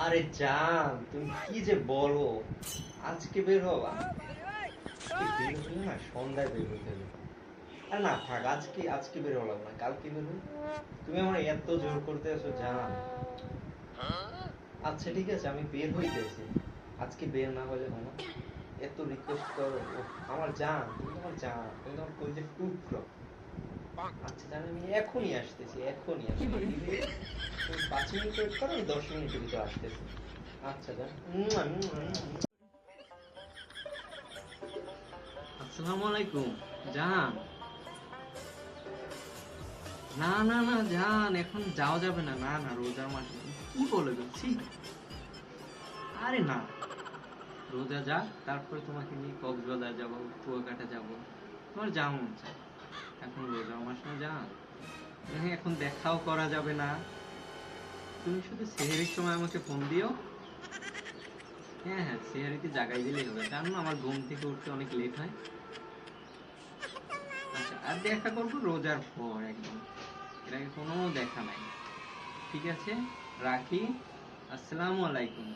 আরে জান, তুমি কি যে বলো, আজকে বের হবা? আজকে বের হলে না, সন্ধ্যায় বের হইতে হবে। আর না থাক, আজকে আজকে বের হলাম না, কালকে বের হই। তুমি আমার এত জোর করতে আছো জান। আচ্ছা ঠিক আছে, আমি বের হইতেছি। আজকে বের না হলে হলো, এত রিকোয়েস্ট করো। উফ, আমার জান, তুমি তো আমার জান, তুমি তো আমার কলিজার টুকরো। আচ্ছা জান, আমি এখনই আসতেছি, এখনই আসতেছি। তুমি 5 মিনিট ওয়েট করো, আমি 10 মিনিটের ভিতর আসতেছি। আচ্ছা জান। আসসালামু আলাইকুম জান। না না না জান, এখন যাওয়া যাবে না, না না, রোজার মাসে কি বলে বলছি। আরে না, রোজা যাক, তারপরে তোমাকে নিয়ে কক্সবাজার যাবো, কুয়াকাটা যাবো, তোমার যা মন চায়। এখন রোজার মাস না জান, এখন দেখাও করা যাবে না। তুমি শুধু সেহরির সময় আমাকে ফোন দিও। হ্যাঁ হ্যাঁ, সেহরিতে জাগাই দিলেই হবে, জানো না আমার ঘুম থেকে উঠতে অনেক লেট হয়। আচ্ছা, আর দেখা করবো রোজার পর একদম, এর আগে কোনো দেখা নাই। ঠিক আছে, রাখি। আসসালামু আলাইকুম।